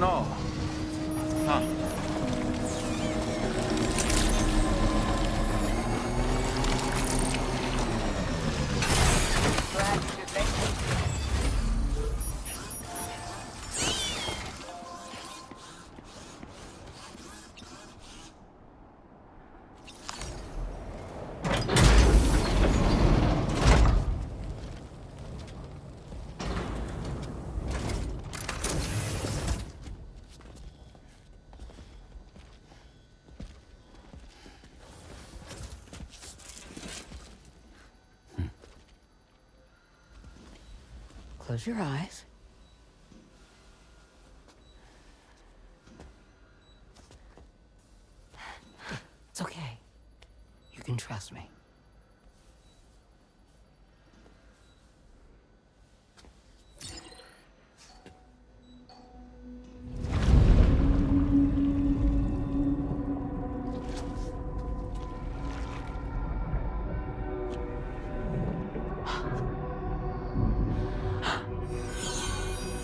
snow. Huh. Close your eyes. It's okay. You can trust me.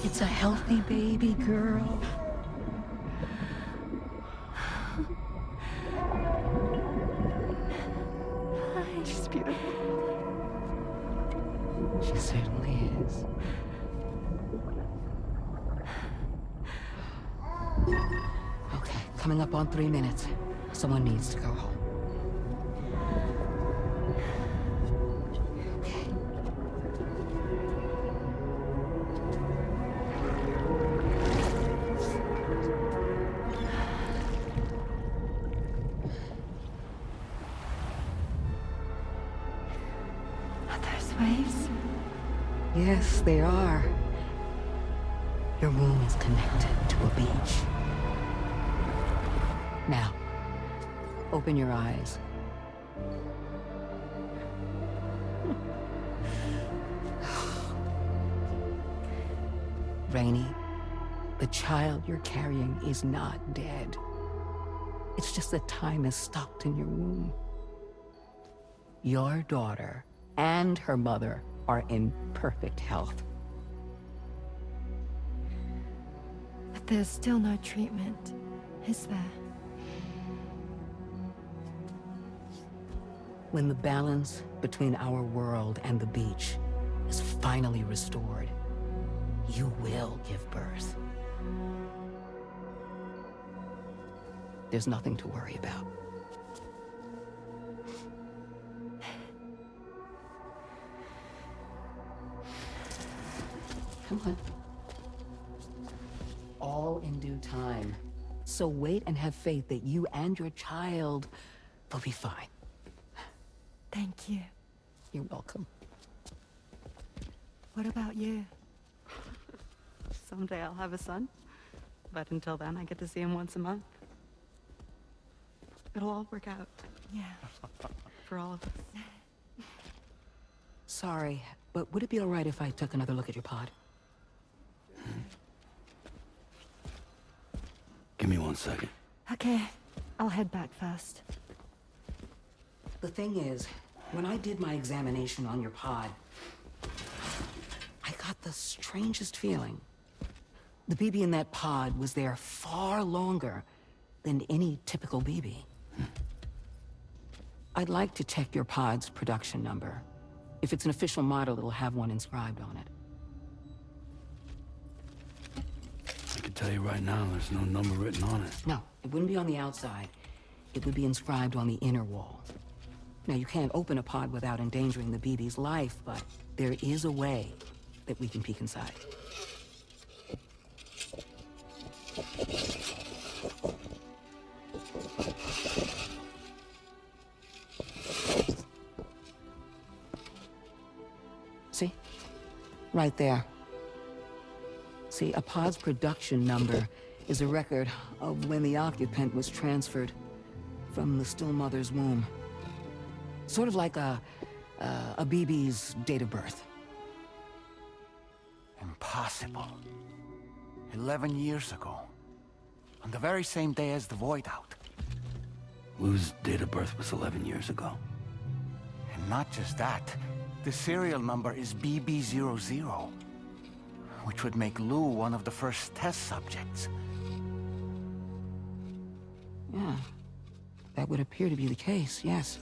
It's a healthy baby girl. She's beautiful. She certainly is. Okay, coming up on 3 minutes. Someone needs to go home. Waves? Yes, they are. Your womb is connected to a beach. Now, open your eyes. Rainy, the child you're carrying is not dead. It's just that time has stopped in your womb. Your daughter and her mother are in perfect health. But there's still no treatment, is there? When the balance between our world and the beach is finally restored, you will give birth. There's nothing to worry about. Come on. All in due time. So wait and have faith that you and your child will be fine. Thank you. You're welcome. What about you? Someday I'll have a son, but until then I get to see him once a month. It'll all work out. Yeah. For all of us. Sorry, but would it be all right if I took another look at your pod? Give me 1 second. Okay, I'll head back first. The thing is, when I did my examination on your pod, I got the strangest feeling. The BB in that pod was there far longer than any typical BB. I'd like to check your pod's production number. If it's an official model, it'll have one inscribed on it. I can tell you right now, there's no number written on it. No, it wouldn't be on the outside. It would be inscribed on the inner wall. Now, you can't open a pod without endangering the BB's life, but there is a way that we can peek inside. See? Right there. See, a pod's production number is a record of when the occupant was transferred from the still mother's womb. Sort of like a BB's date of birth. Impossible. 11 years ago. On the very same day as the void out. Whose date of birth was 11 years ago? And not just that. The serial number is BB00. which would make Lou one of the first test subjects. Yeah, that would appear to be the case, yes.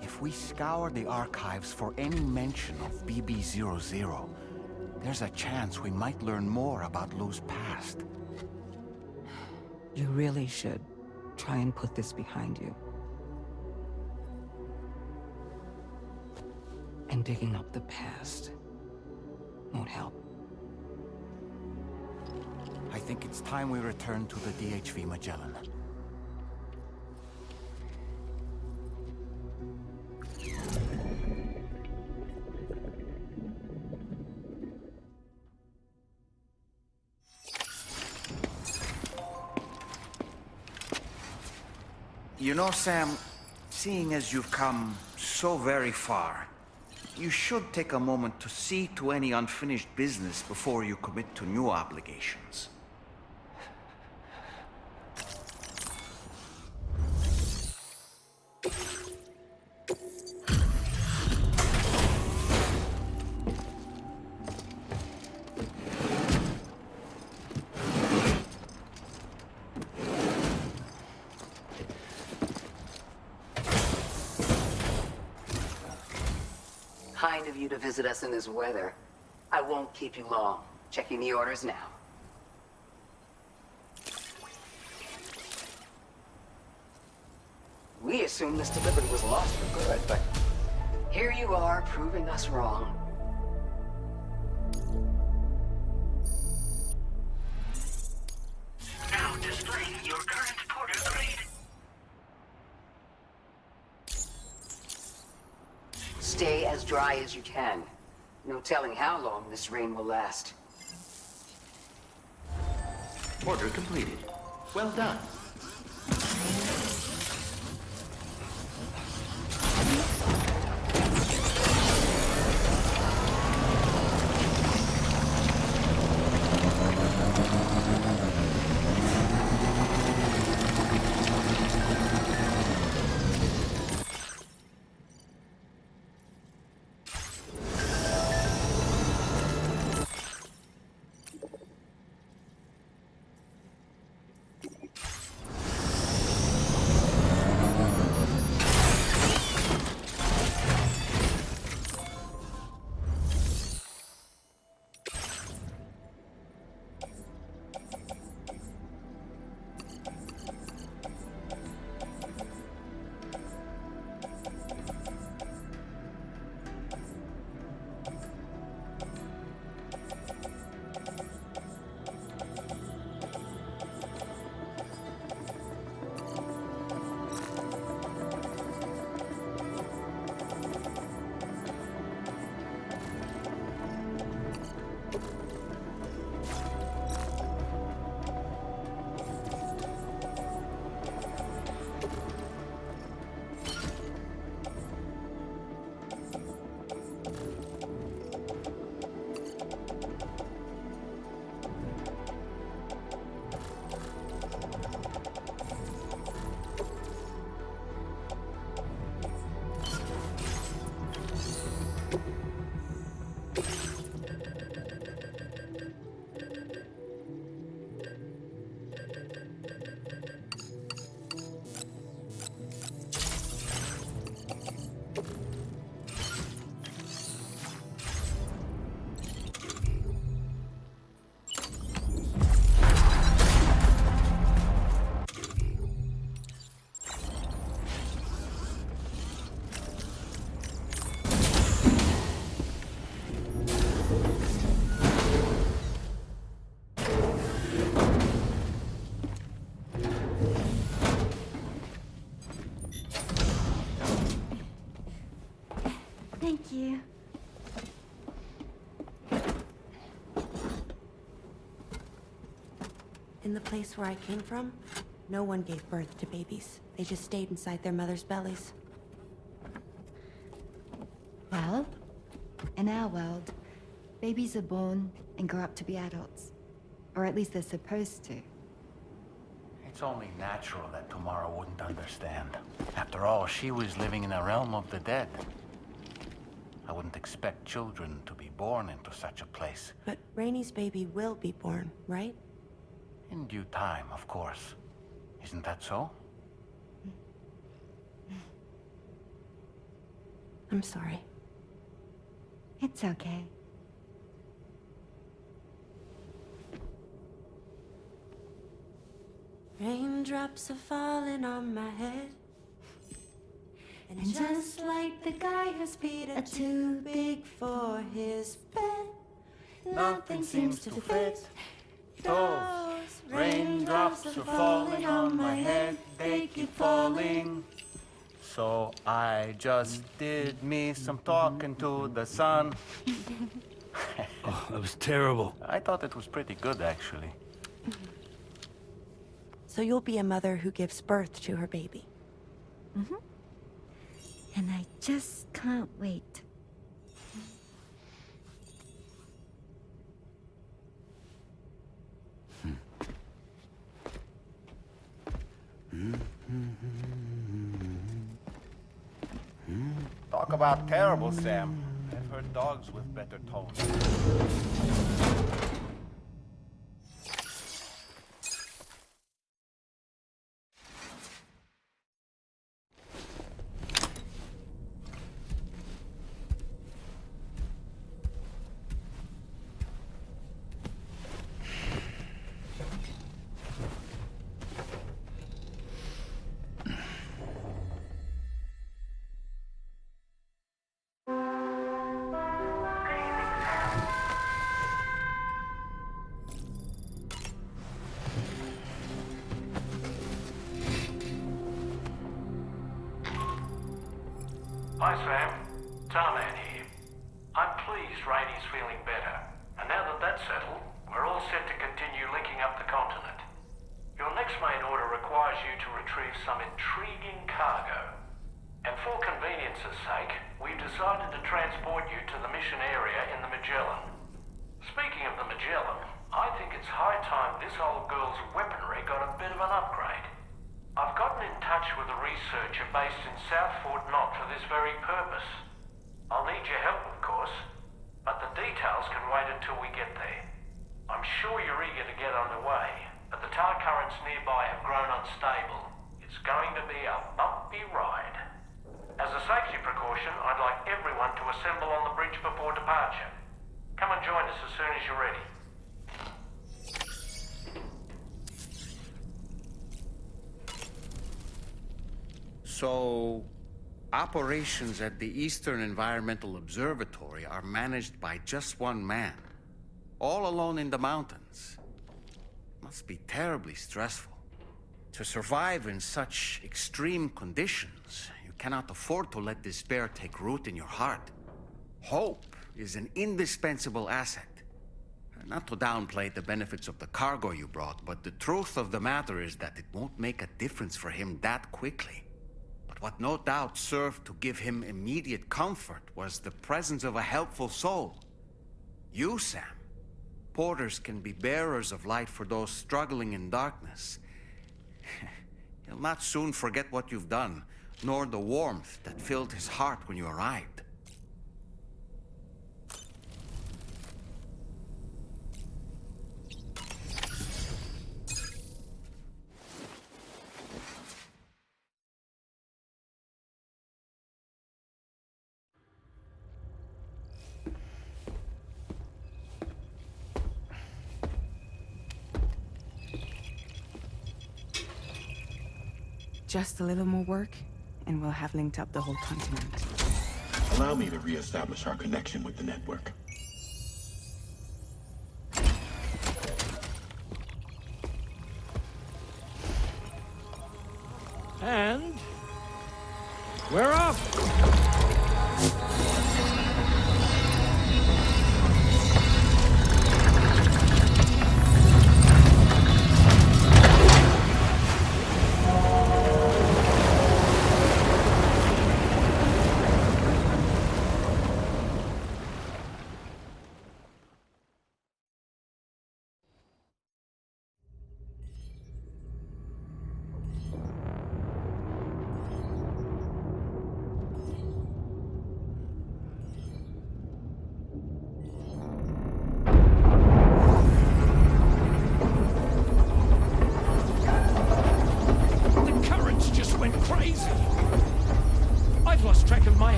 If we scour the archives for any mention of BB-00, there's a chance we might learn more about Lou's past. You really should try and put this behind you. And digging up the past won't help. I think it's time we return to the DHV Magellan. You know, Sam, seeing as you've come so very far, you should take a moment to see to any unfinished business before you commit to new obligations. Kind of you to visit us in this weather. I won't keep you long. Checking the orders now. We assumed this delivery was lost for good, but here you are proving us wrong. Now displaying your current porter grade. Stay as dry as you can. No telling how long this rain will last. Order completed. Well done. Thank you. In the place where I came from, no one gave birth to babies. They just stayed inside their mother's bellies. Well, in our world, babies are born and grow up to be adults. Or at least they're supposed to. It's only natural that Tamara wouldn't understand. After all, she was living in a realm of the dead. I wouldn't expect children to be born into such a place. But Rainey's baby will be born, right? In due time, of course. Isn't that so? I'm sorry. It's okay. Raindrops are falling on my head. And just like the guy whose feet are too big for his bed, nothing seems to fit. Those raindrops are falling on my head, they keep falling. So I just did me some talking to the sun. Oh, that was terrible. I thought it was pretty good, actually. So you'll be a mother who gives birth to her baby. And I just can't wait. Talk about terrible, Sam. I've heard dogs with better tones. Hi Sam, Tarman here. I'm pleased Rainey's feeling better, and now that that's settled, we're all set to continue linking up the continent. Your next main order requires you to retrieve some intriguing cargo. And for convenience's sake, we've decided to transport you to the mission area in the Magellan. Speaking of the Magellan, I think it's high time this old girl's weaponry got a bit of an upgrade. I've gotten in touch with a researcher based in South Fort Knott for this very purpose. I'll need your help, of course, but the details can wait until we get there. I'm sure you're eager to get underway, but the tar currents nearby have grown unstable. It's going to be a bumpy ride. As a safety precaution, I'd like everyone to assemble on the bridge before departure. Come and join us as soon as you're ready. So, operations at the Eastern Environmental Observatory are managed by just one man, all alone in the mountains. Must be terribly stressful. To survive in such extreme conditions, you cannot afford to let despair take root in your heart. Hope is an indispensable asset. Not to downplay the benefits of the cargo you brought, but the truth of the matter is that it won't make a difference for him that quickly. But what no doubt served to give him immediate comfort was the presence of a helpful soul. You, Sam. Porters can be bearers of light for those struggling in darkness. He'll not soon forget what you've done, nor the warmth that filled his heart when you arrived. Just a little more work, and we'll have linked up the whole continent. Allow me to re-establish our connection with the network. And we're off!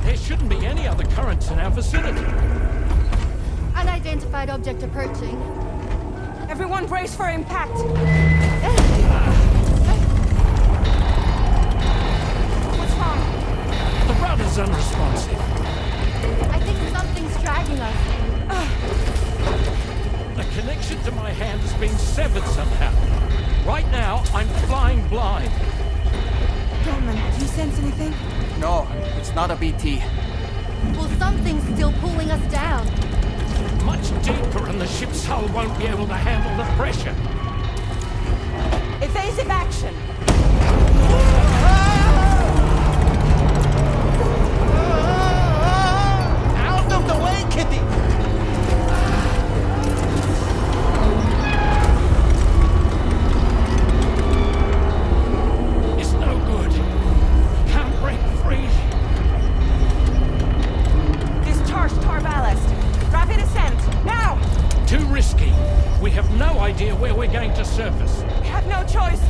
There shouldn't be any other currents in our vicinity. Unidentified object approaching. Everyone brace for impact. What's wrong? The rudder's unresponsive. I think something's dragging us. The connection to my hand has been severed somehow. Right now, I'm flying blind. Dorman, do you sense anything? No, it's not a BT. Well, something's still pulling us down. Much deeper, and the ship's hull won't be able to handle the pressure. Evasive action. Out of the way, Kitty! It's no good. Can't break free. Discharge tar ballast. Rapid ascent, now! Too risky. We have no idea where we're going to surface. We have no choice.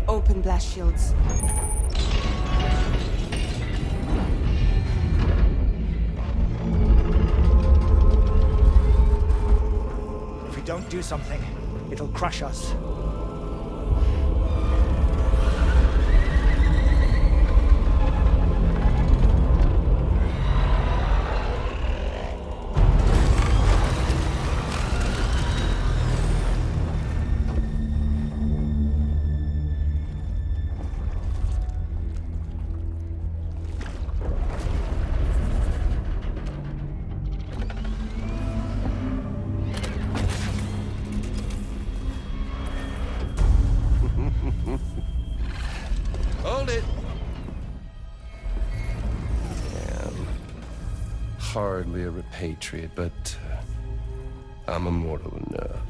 Open blast shields. If we don't do something, it'll crush us. Hold it. I'm hardly a repatriate, but I'm immortal enough.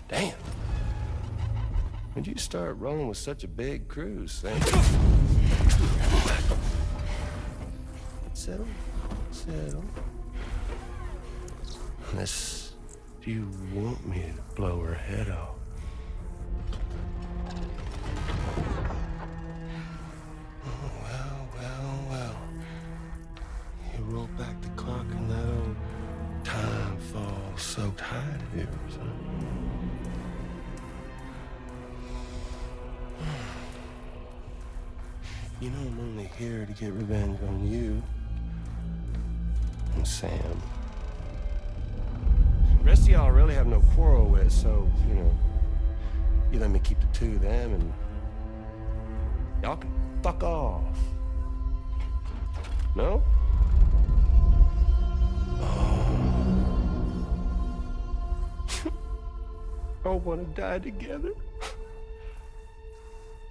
Damn. When'd you start rolling with such a big crew, Sam? Settle. Settle. Unless you want me to blow her head off. Roll back the clock and let old time fall so tight of yours, huh? You know I'm only here to get revenge on you and Sam. The rest of y'all I really have no quarrel with, so, you know, you let me keep the two of them and y'all can fuck off. No? All want to die together.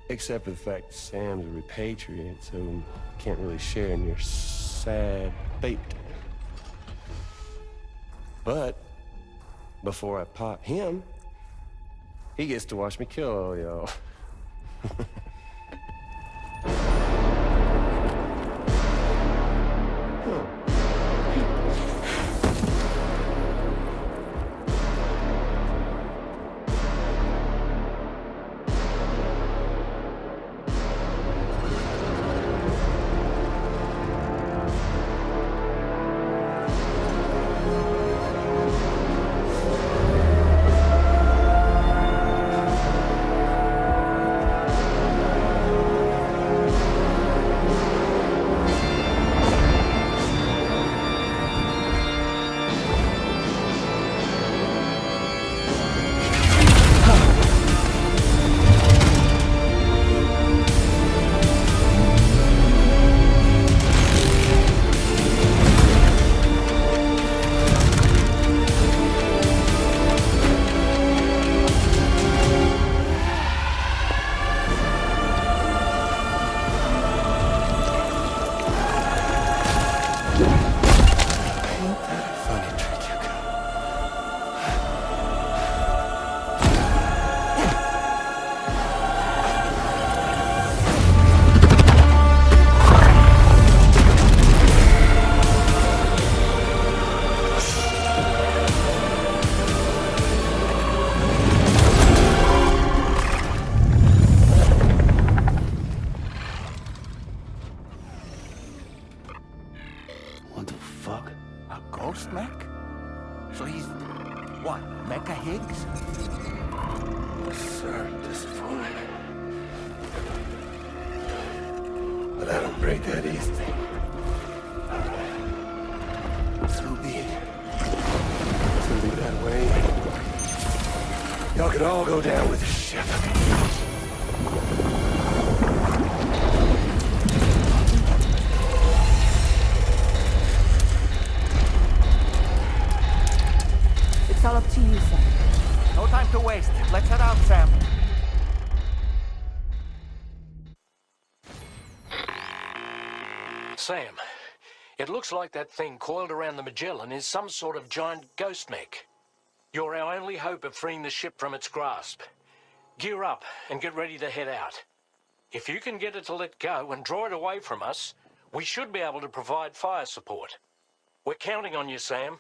Except for the fact that Sam's a repatriate, so can't really share in your sad fate. But before I pop him, he gets to watch me kill all y'all. ghost mech? So he's, what, Mecha Higgs? Sorry to disappoint. But I don't break that easy. So be it. It's gonna be that way. Y'all can all go down with the ship. It's all up to you, Sam. No time to waste. Let's head out, Sam. Sam, it looks like that thing coiled around the Magellan is some sort of giant ghost mech. You're our only hope of freeing the ship from its grasp. Gear up and get ready to head out. If you can get it to let go and draw it away from us, we should be able to provide fire support. We're counting on you, Sam.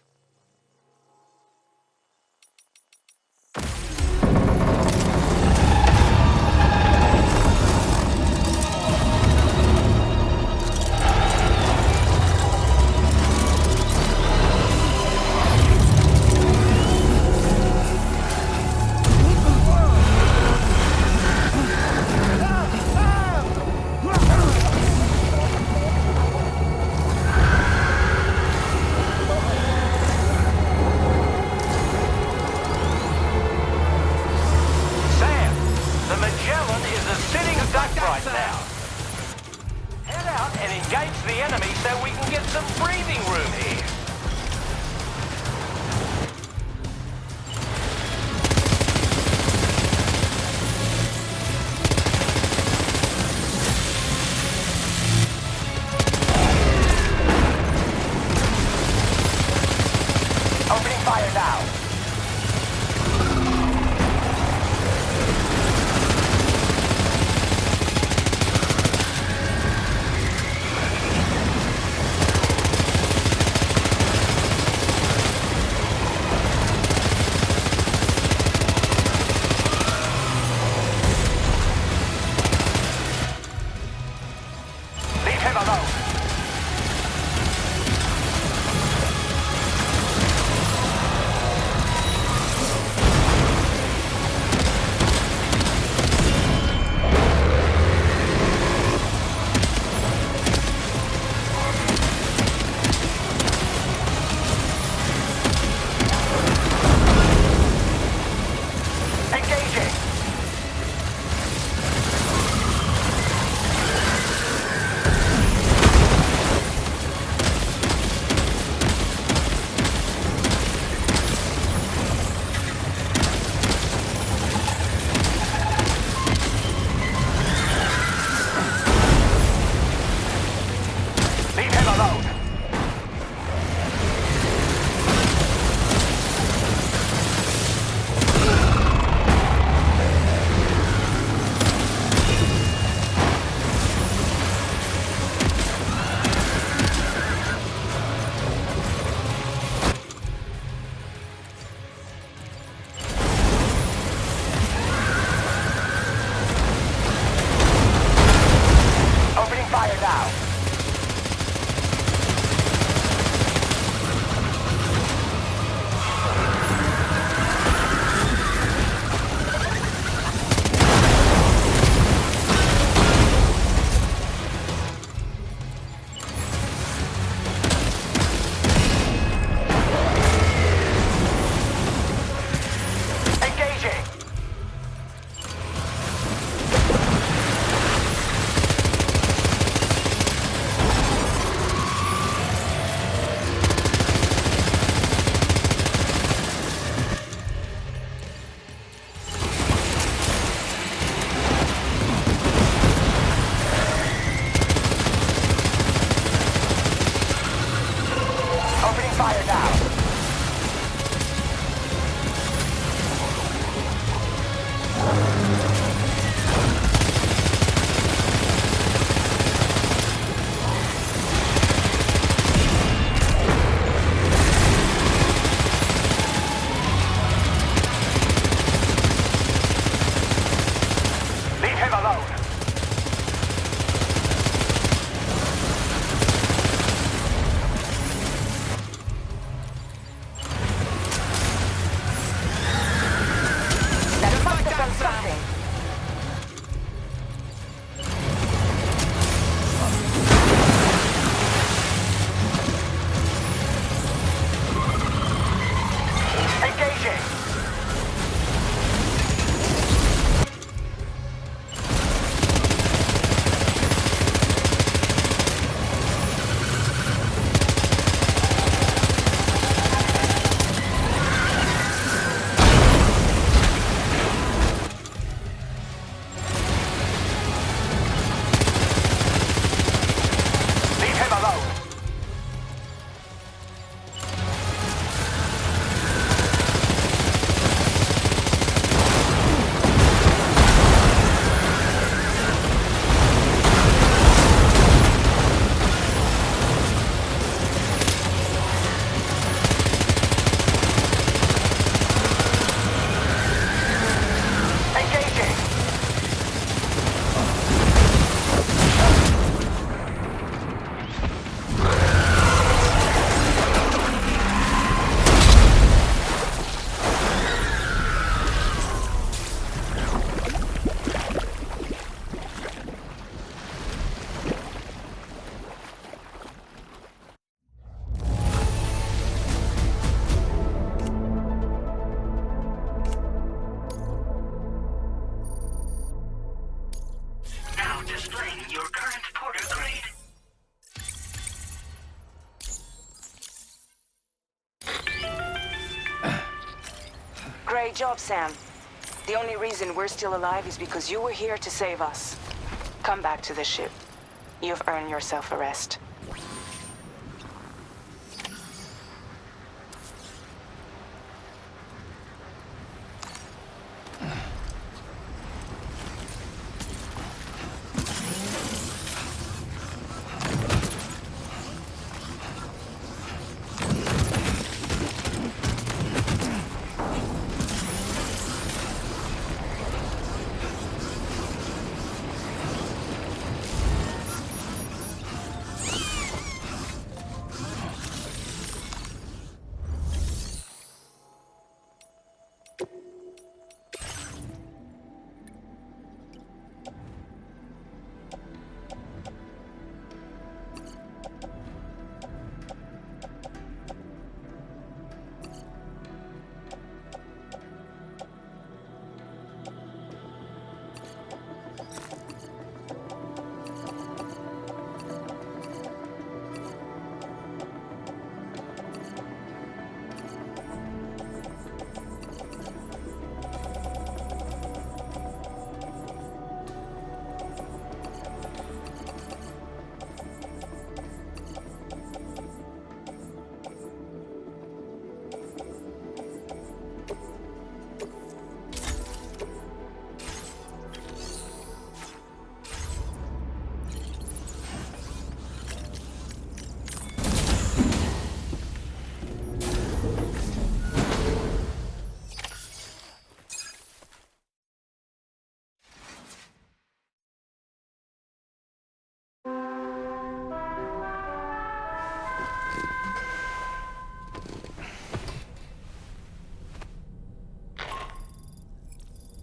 Great job, Sam. The only reason we're still alive is because you were here to save us. Come back to the ship. You've earned yourself a rest.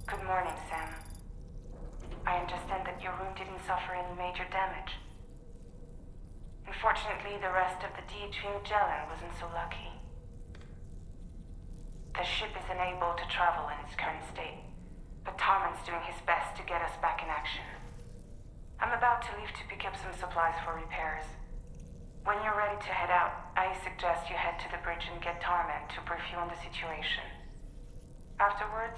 Good morning, Sam. I understand that your room didn't suffer any major damage. Unfortunately, the rest of the DHV Magellan wasn't so lucky. The ship is unable to travel in its current state, but Tarman's doing his best to get us back in action. I'm about to leave to pick up some supplies for repairs. When you're ready to head out, I suggest you head to the bridge and get Tarman to brief you on the situation. Afterwards,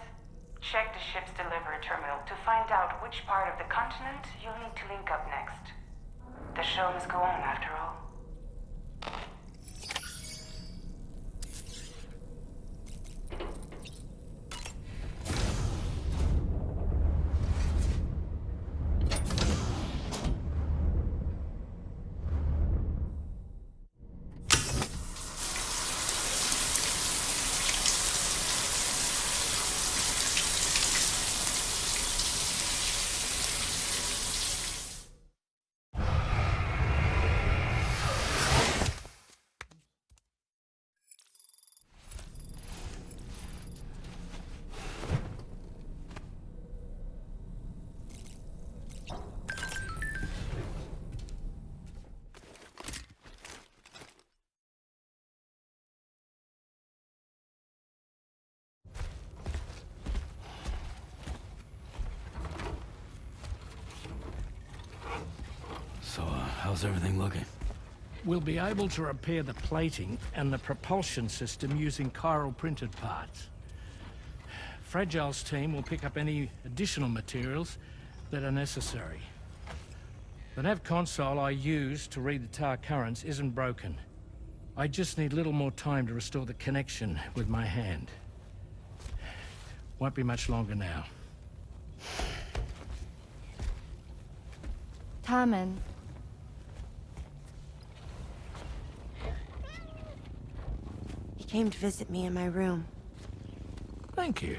check the ship's delivery terminal to find out which part of the continent you'll need to link up next. The show must go on after all. So, how's everything looking? We'll be able to repair the plating and the propulsion system using chiral printed parts. Fragile's team will pick up any additional materials that are necessary. The nav console I use to read the tower currents isn't broken. I just need a little more time to restore the connection with my hand. Won't be much longer now. Tarman. He came to visit me in my room. Thank you.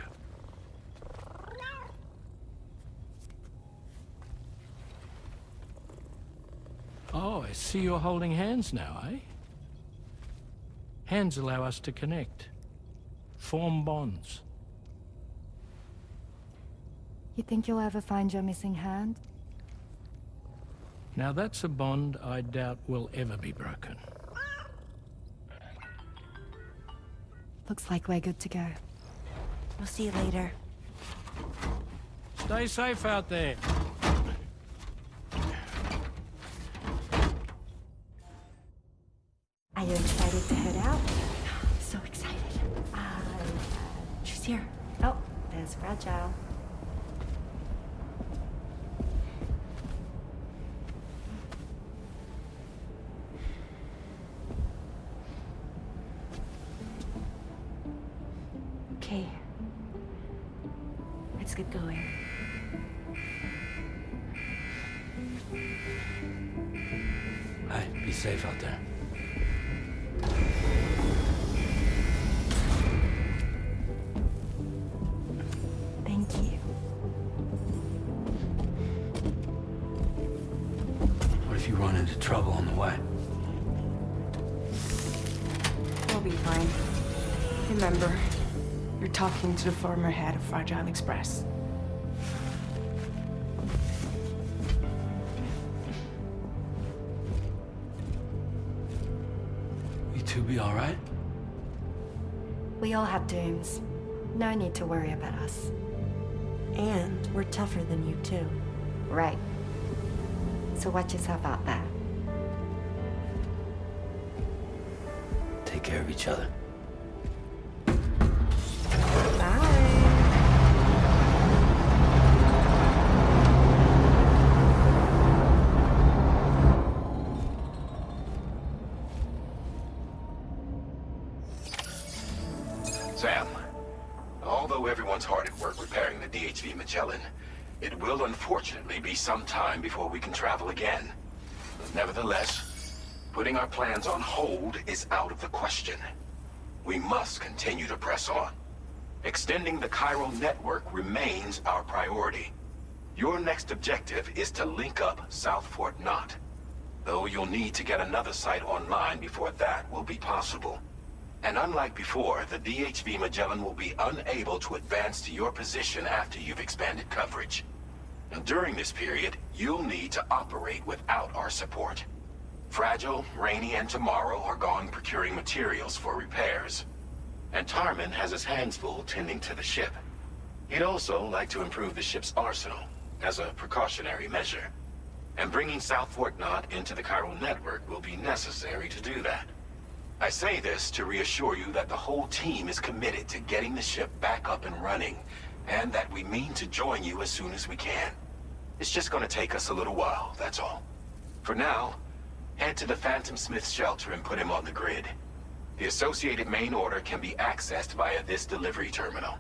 Oh, I see you're holding hands now, eh? Hands allow us to connect, form bonds. You think you'll ever find your missing hand? Now that's a bond I doubt will ever be broken. Looks like we're good to go. We'll see you later. Stay safe out there. Are you excited to head out? So excited. She's here. is fragile. Okay. Let's get going. Hey, be safe out there. Thank you. What if you run into trouble on the way? We'll be fine. Remember, you're talking to the former head of Fragile Express. You two be all right? We all have dooms. No need to worry about us. And we're tougher than you too. Right. So watch yourself out there. Take care of each other. Sam, although everyone's hard at work repairing the DHV Magellan, it will unfortunately be some time before we can travel again. Nevertheless, putting our plans on hold is out of the question. We must continue to press on. Extending the Chiral network remains our priority. Your next objective is to link up South Fort Knot, though you'll need to get another site online before that will be possible. And unlike before, the DHV Magellan will be unable to advance to your position after you've expanded coverage. Now, during this period, you'll need to operate without our support. Fragile, Rainy, and Tomorrow are gone procuring materials for repairs. And Tarman has his hands full tending to the ship. He'd also like to improve the ship's arsenal, as a precautionary measure. And bringing South Fort Knot into the Chiral network will be necessary to do that. I say this to reassure you that the whole team is committed to getting the ship back up and running, and that we mean to join you as soon as we can. It's just gonna take us a little while, that's all. For now, head to the Phantom Smith shelter and put him on the grid. The associated main order can be accessed via this delivery terminal.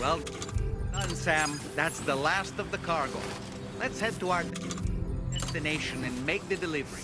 Well done, Sam. That's the last of the cargo. Let's head to our destination and make the delivery.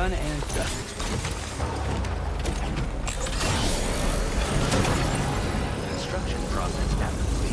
Done and dusted. Construction process now complete.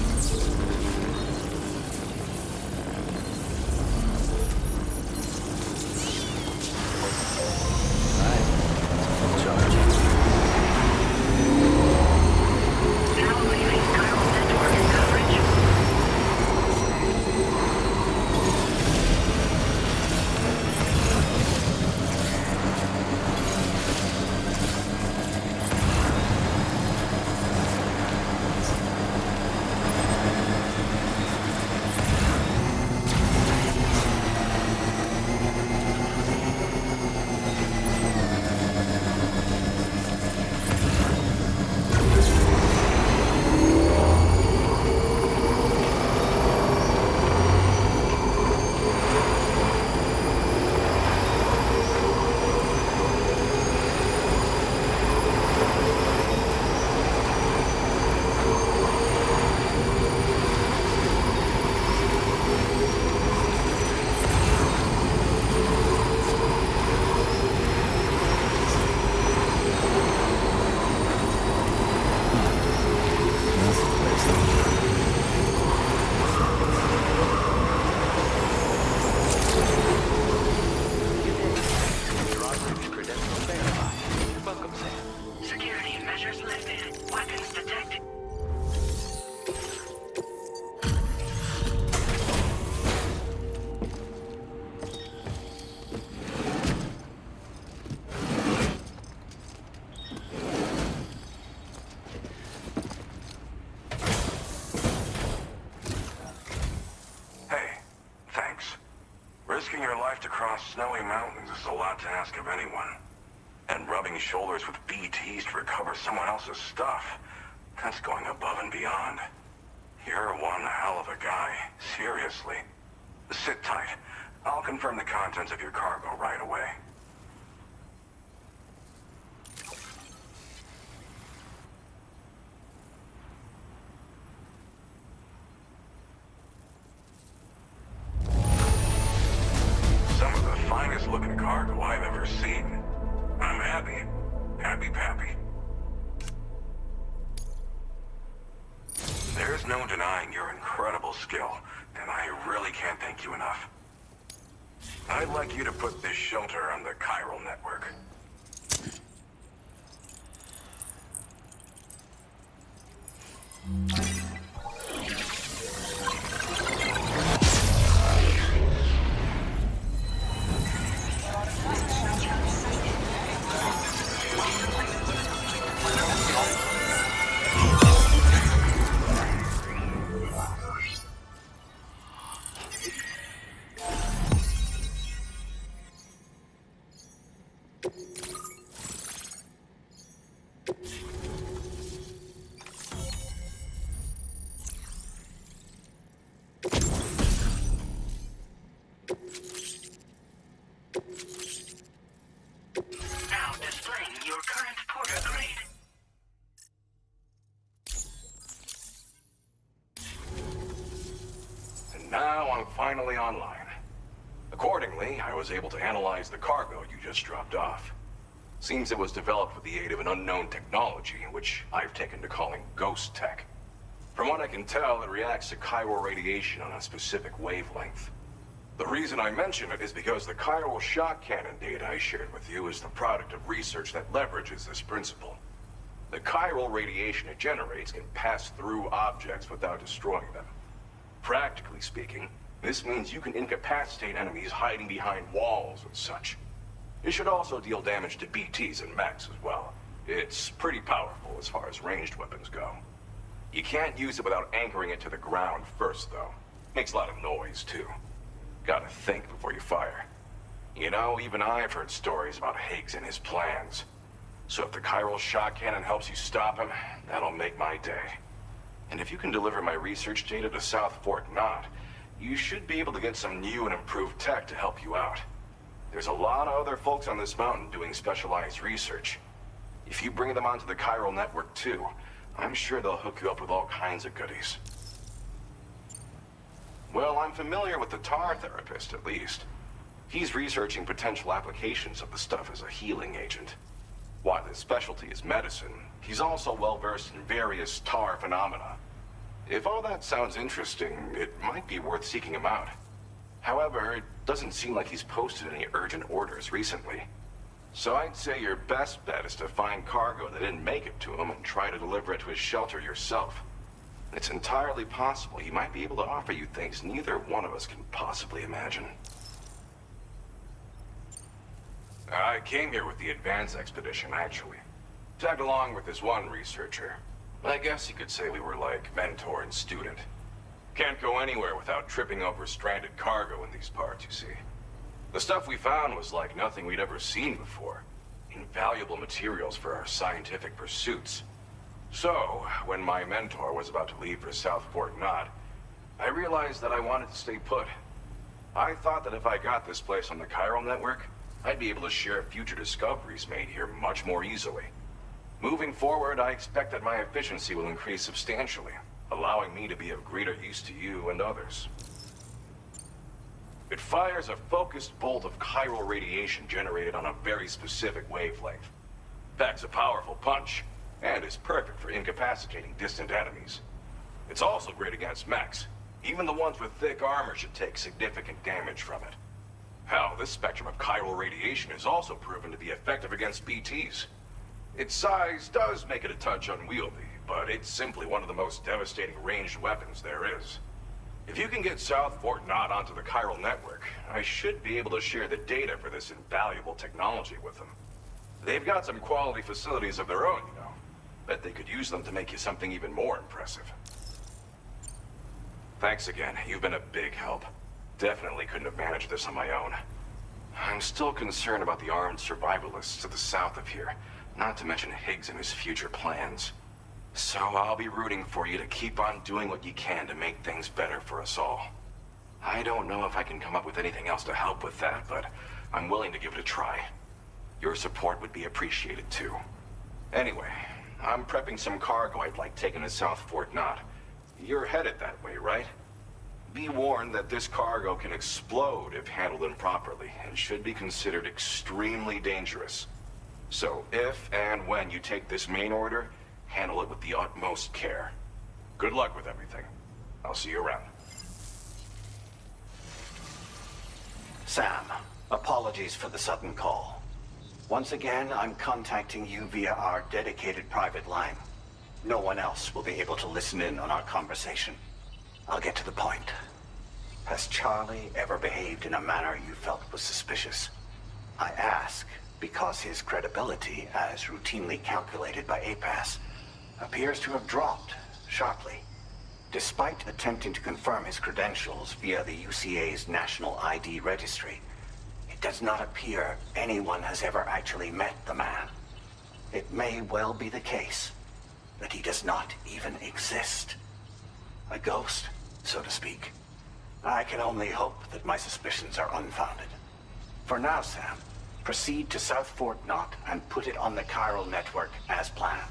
Risking your life to cross snowy mountains is a lot to ask of anyone. And rubbing shoulders with BTs to recover someone else's stuff, that's going above and beyond. You're one hell of a guy, seriously. Sit tight. I'll confirm the contents of your cargo right away. Some of the finest looking cargo I've ever seen. I'm happy. Happy Pappy. There's no denying your incredible skill, and I really can't thank you enough. I'd like you to put this shelter on the chiral network. Now displaying your current porter grade. And now I'm finally online. Accordingly, I was able to analyze the cargo you just dropped off. Seems it was developed with the aid of an unknown technology, which I've taken to calling ghost tech. From what I can tell, it reacts to chiral radiation on a specific wavelength. The reason I mention it is because the chiral shock cannon data I shared with you is the product of research that leverages this principle. The chiral radiation it generates can pass through objects without destroying them. Practically speaking, this means you can incapacitate enemies hiding behind walls and such. It should also deal damage to BTs and mechs as well. It's pretty powerful as far as ranged weapons go. You can't use it without anchoring it to the ground first, though. Makes a lot of noise, too. Gotta think before you fire. You know, even I've heard stories about Higgs and his plans. So if the chiral shock cannon helps you stop him, that'll make my day. And if you can deliver my research data to South Fort Knot, you should be able to get some new and improved tech to help you out. There's a lot of other folks on this mountain doing specialized research. If you bring them onto the chiral network too, I'm sure they'll hook you up with all kinds of goodies. Well, I'm familiar with the tar therapist, at least. He's researching potential applications of the stuff as a healing agent. While his specialty is medicine, he's also well-versed in various tar phenomena. If all that sounds interesting, it might be worth seeking him out. However, it doesn't seem like he's posted any urgent orders recently. So I'd say your best bet is to find cargo that didn't make it to him and try to deliver it to his shelter yourself. It's entirely possible he might be able to offer you things neither one of us can possibly imagine. I came here with the advance expedition, actually. Tagged along with this one researcher. I guess you could say we were like mentor and student. Can't go anywhere without tripping over stranded cargo in these parts, you see. The stuff we found was like nothing we'd ever seen before. Invaluable materials for our scientific pursuits. So, when my mentor was about to leave for South Fort Knot, I realized that I wanted to stay put. I thought that if I got this place on the chiral network, I'd be able to share future discoveries made here much more easily. Moving forward, I expect that my efficiency will increase substantially, allowing me to be of greater use to you and others. It fires a focused bolt of chiral radiation generated on a very specific wavelength. Packs a powerful punch, and is perfect for incapacitating distant enemies. It's also great against mechs. Even the ones with thick armor should take significant damage from it. Hell, this spectrum of chiral radiation is also proven to be effective against BTs. Its size does make it a touch unwieldy, but it's simply one of the most devastating ranged weapons there is. If you can get South Fort Knot onto the chiral network, I should be able to share the data for this invaluable technology with them. They've got some quality facilities of their own, you know. Bet they could use them to make you something even more impressive. Thanks again. You've been a big help. Definitely couldn't have managed this on my own. I'm still concerned about the armed survivalists to the south of here, not to mention Higgs and his future plans. So I'll be rooting for you to keep on doing what you can to make things better for us all. I don't know if I can come up with anything else to help with that, but I'm willing to give it a try. Your support would be appreciated too. Anyway, I'm prepping some cargo I'd like taken to South Fort Knot. You're headed that way, right? Be warned that this cargo can explode if handled improperly, and should be considered extremely dangerous. So if and when you take this main order, handle it with the utmost care. Good luck with everything. I'll see you around. Sam, apologies for the sudden call. Once again, I'm contacting you via our dedicated private line. No one else will be able to listen in on our conversation. I'll get to the point. Has Charlie ever behaved in a manner you felt was suspicious? I ask because his credibility, as routinely calculated by APAS, appears to have dropped sharply. Despite attempting to confirm his credentials via the UCA's National ID Registry, it does not appear anyone has ever actually met the man. It may well be the case that he does not even exist. A ghost, so to speak. I can only hope that my suspicions are unfounded. For now, Sam, proceed to South Fort Knot and put it on the chiral network as planned.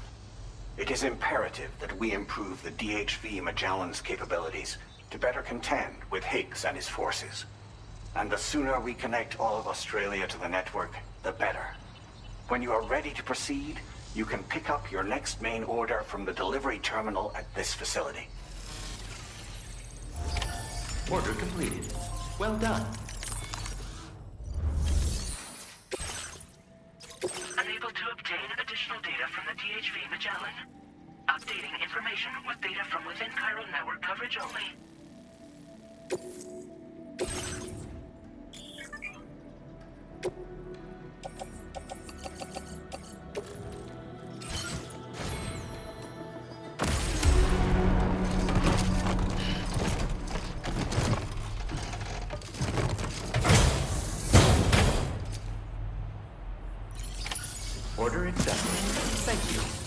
It is imperative that we improve the DHV Magellan's capabilities to better contend with Higgs and his forces. And the sooner we connect all of Australia to the network, the better. When you are ready to proceed, you can pick up your next main order from the delivery terminal at this facility. Order completed. Well done. Unable to obtain additional data from the DHV Magellan. Updating information with data from within chiral network coverage only. Order accepted. Thank you.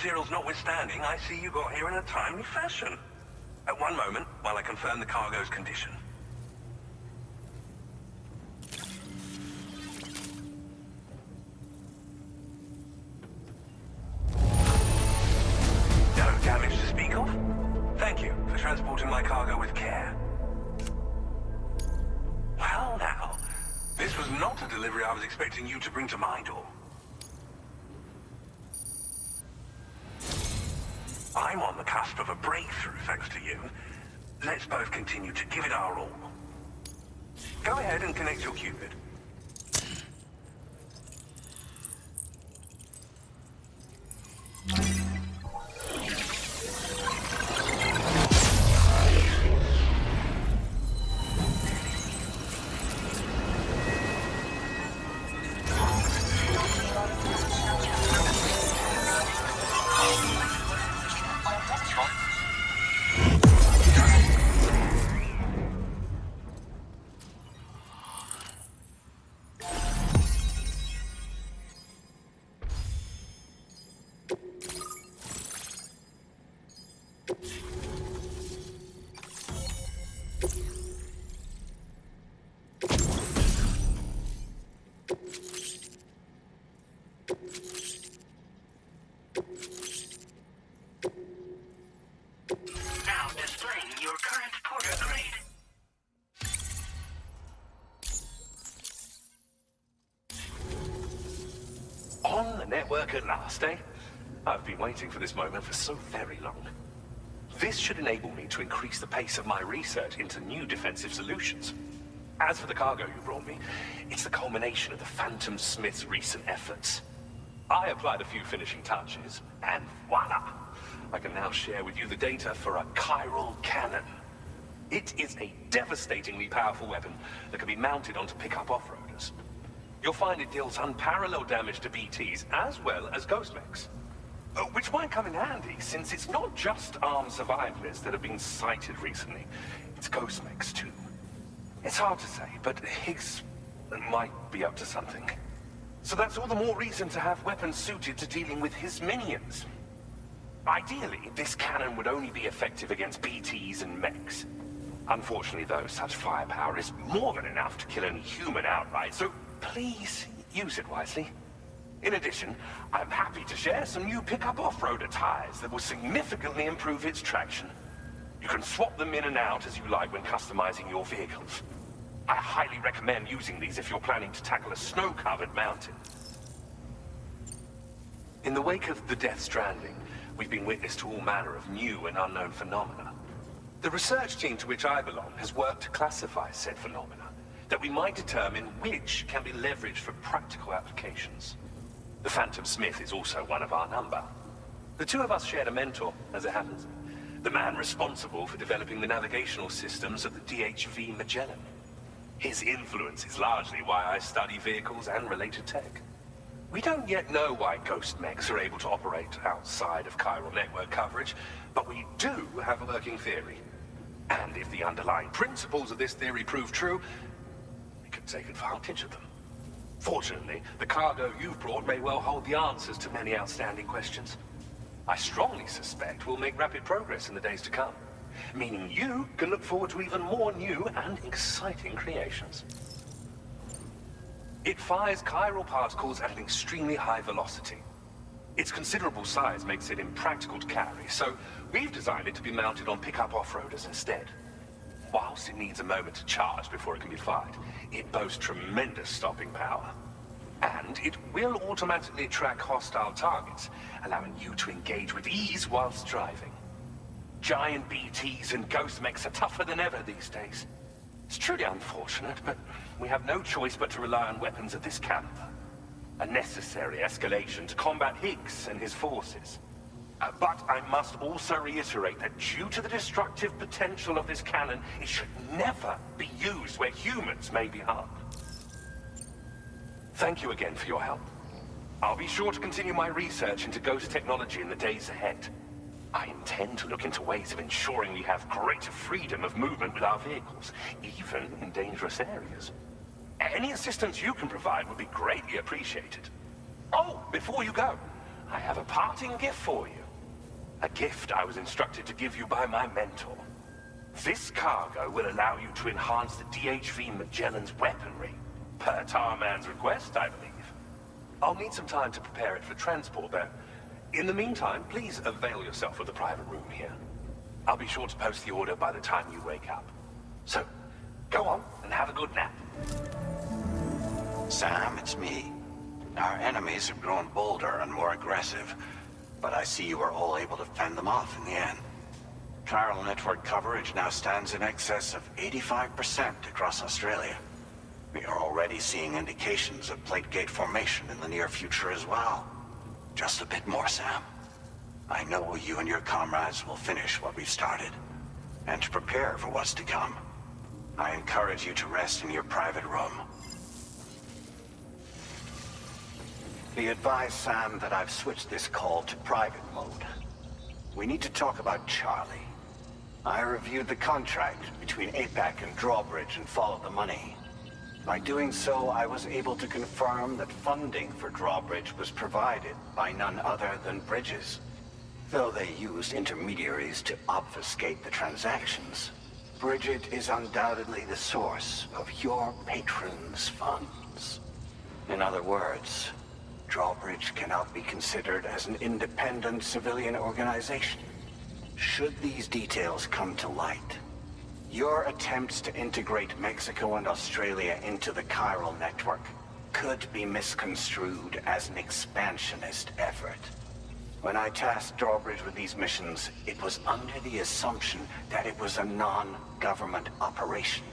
materials notwithstanding, I see you got here in a timely fashion. At one moment, while I confirm the cargo's condition. No damage to speak of? Thank you for transporting my cargo with care. Well now, this was not a delivery I was expecting you to bring to my door. I'm on the cusp of a breakthrough, thanks to you. Let's both continue to give it our all. Go ahead and connect your Cupid. On the network at last, eh? I've been waiting for this moment for so very long. This should enable me to increase the pace of my research into new defensive solutions. As for the cargo you brought me, it's the culmination of the Phantom Smith's recent efforts. I applied a few finishing touches, and voila! I can now share with you the data for a chiral cannon. It is a devastatingly powerful weapon that can be mounted onto pickup off-roaders. You'll find it deals unparalleled damage to BTs as well as ghost mechs. Which might come in handy, since it's not just armed survivalists that have been sighted recently. It's ghost mechs too. It's hard to say, but Higgs might be up to something. So that's all the more reason to have weapons suited to dealing with his minions. Ideally, this cannon would only be effective against BTs and mechs. Unfortunately, though, such firepower is more than enough to kill any human outright, so please use it wisely. In addition, I'm happy to share some new pickup off-roader tires that will significantly improve its traction. You can swap them in and out as you like when customizing your vehicles. I highly recommend using these if you're planning to tackle a snow-covered mountain. In the wake of the Death Stranding, we've been witness to all manner of new and unknown phenomena. The research team to which I belong has worked to classify said phenomena, that we might determine which can be leveraged for practical applications. The Phantom Smith is also one of our number. The two of us shared a mentor, as it happens. The man responsible for developing the navigational systems of the DHV Magellan. His influence is largely why I study vehicles and related tech. We don't yet know why ghost mechs are able to operate outside of chiral network coverage, but we do have a working theory. And if the underlying principles of this theory prove true, we can take advantage of them. Fortunately, the cargo you've brought may well hold the answers to many outstanding questions. I strongly suspect we'll make rapid progress in the days to come, meaning you can look forward to even more new and exciting creations. It fires chiral particles at an extremely high velocity. Its considerable size makes it impractical to carry, so we've designed it to be mounted on pickup off-roaders instead. Whilst it needs a moment to charge before it can be fired, it boasts tremendous stopping power. And it will automatically track hostile targets, allowing you to engage with ease whilst driving. Giant BTs and ghost mechs are tougher than ever these days. It's truly unfortunate, but we have no choice but to rely on weapons of this caliber. A necessary escalation to combat Higgs and his forces. But I must also reiterate that due to the destructive potential of this cannon, it should never be used where humans may be harmed. Thank you again for your help. I'll be sure to continue my research into ghost technology in the days ahead. I intend to look into ways of ensuring we have greater freedom of movement with our vehicles, even in dangerous areas. Any assistance you can provide would be greatly appreciated. Oh, before you go, I have a parting gift for you. A gift I was instructed to give you by my mentor. This cargo will allow you to enhance the DHV Magellan's weaponry, per Tarman's request, I believe. I'll need some time to prepare it for transport, though. In the meantime, please avail yourself of the private room here. I'll be sure to post the order by the time you wake up. So, go on and have a good nap. Sam, it's me. Our enemies have grown bolder and more aggressive, but I see you were all able to fend them off in the end. Chiral network coverage now stands in excess of 85% across Australia. We are already seeing indications of plate gate formation in the near future as well. Just a bit more, Sam. I know you and your comrades will finish what we've started, and to prepare for what's to come. I encourage you to rest in your private room. Be advised, Sam, that I've switched this call to private mode. We need to talk about Charlie. I reviewed the contract between APAC and Drawbridge and followed the money. By doing so, I was able to confirm that funding for Drawbridge was provided by none other than Bridges. Though they used intermediaries to obfuscate the transactions, Bridget is undoubtedly the source of your patrons' funds. In other words, Drawbridge cannot be considered as an independent civilian organization. Should these details come to light, your attempts to integrate Mexico and Australia into the chiral network could be misconstrued as an expansionist effort. When I tasked Drawbridge with these missions, it was under the assumption that it was a non-government operation.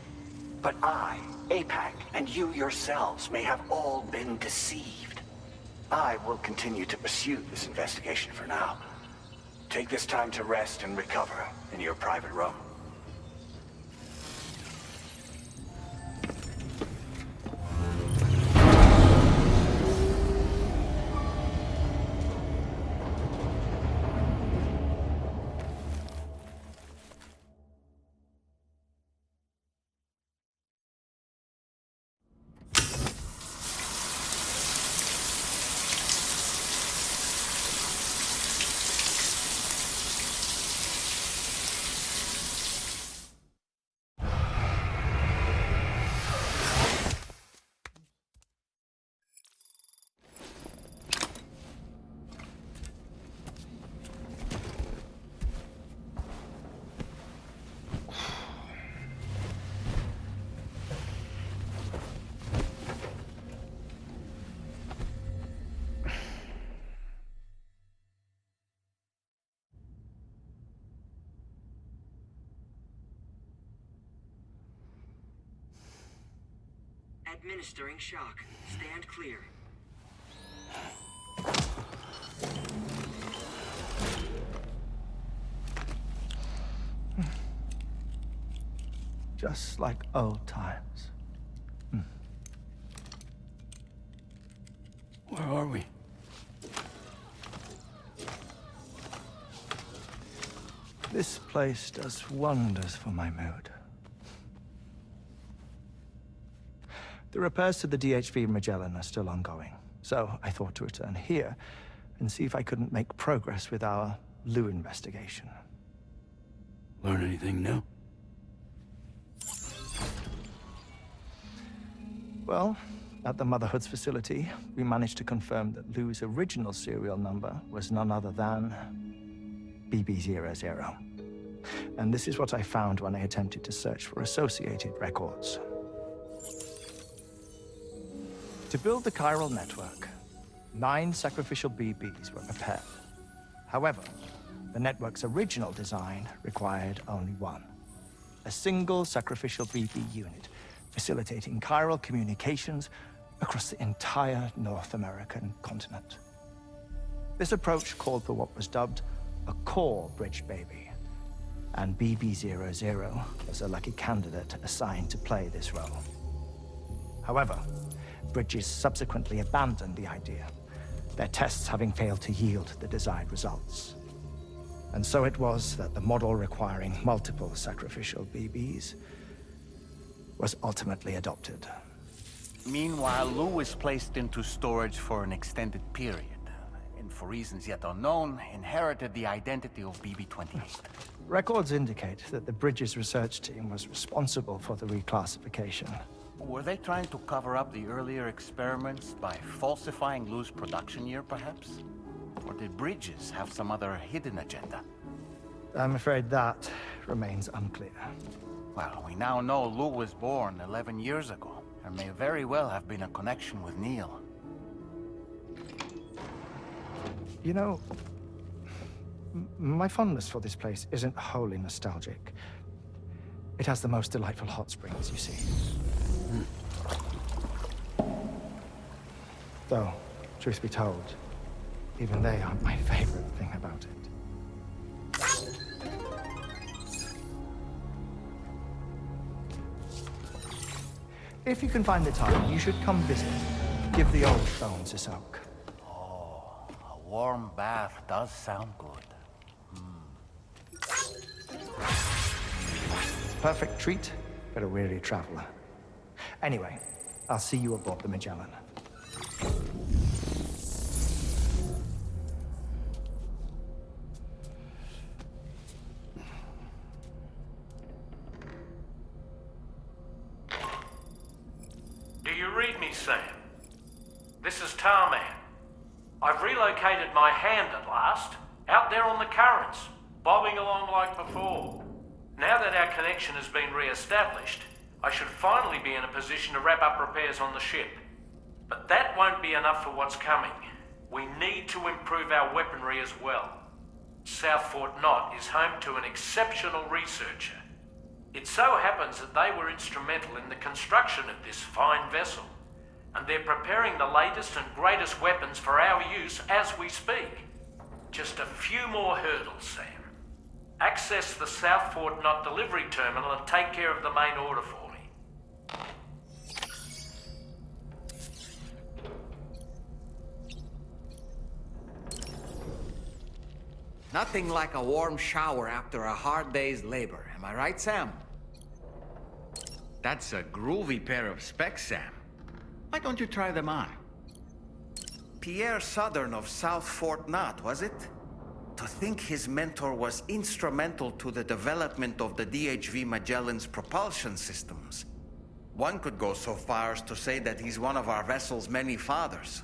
But I, APAC, and you yourselves may have all been deceived. I will continue to pursue this investigation for now. Take this time to rest and recover in your private room. Administering shock. Stand clear. Just like old times. Where are we? This place does wonders for my mood. The repairs to the DHV Magellan are still ongoing, so I thought to return here and see if I couldn't make progress with our Lou investigation. Learn anything new? Well, at the Motherhood's facility, we managed to confirm that Lou's original serial number was none other than BB00. And this is what I found when I attempted to search for associated records. To build the chiral network, 9 sacrificial BBs were prepared. However, the network's original design required only 1. A single sacrificial BB unit, facilitating chiral communications across the entire North American continent. This approach called for what was dubbed a core bridge baby, and BB00 was a lucky candidate assigned to play this role. However, Bridges subsequently abandoned the idea, their tests having failed to yield the desired results. And so it was that the model requiring multiple sacrificial BBs was ultimately adopted. Meanwhile, Lou was placed into storage for an extended period. and for reasons yet unknown, inherited the identity of BB-28. Records indicate that the Bridges research team was responsible for the reclassification. Were they trying to cover up the earlier experiments by falsifying Lou's production year, perhaps? Or did Bridges have some other hidden agenda? I'm afraid that remains unclear. Well, we now know Lou was born 11 years ago. There may very well have been a connection with Neil. You know, my fondness for this place isn't wholly nostalgic. It has the most delightful hot springs, you see. Though, truth be told, even they aren't my favorite thing about it. If you can find the time, you should come visit. Give the old bones a soak. Oh, a warm bath does sound good. Perfect treat for a weary traveler. Anyway, I'll see you aboard the Magellan. Do you read me, Sam? This is Tarman. I've relocated my hand at last, out there on the currents, bobbing along like before. Now that our connection has been re-established, I should finally be in a position to wrap up repairs on the ship. But that won't be enough for what's coming. We need to improve our weaponry as well. South Fort Knot is home to an exceptional researcher. It so happens that they were instrumental in the construction of this fine vessel, and they're preparing the latest and greatest weapons for our use as we speak. Just a few more hurdles, Sam. Access the South Fort Knot delivery terminal and take care of the main order for me. Nothing like a warm shower after a hard day's labor. Am I right, Sam? That's a groovy pair of specs, Sam. Why don't you try them on? Pierre Southern of South Fort Knot, was it? To think his mentor was instrumental to the development of the DHV Magellan's propulsion systems. One could go so far as to say that he's one of our vessel's many fathers.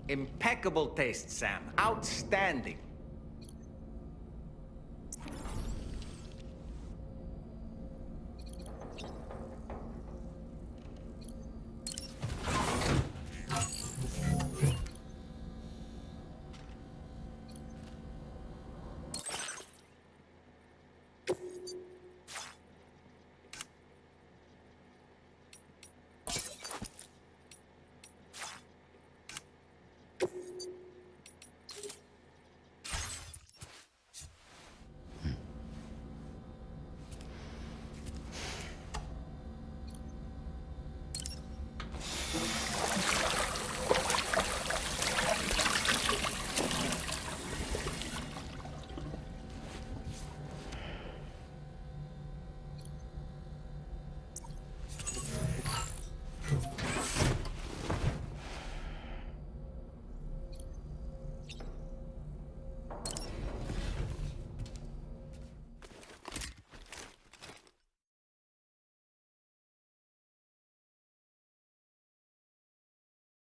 Impeccable taste, Sam. Outstanding.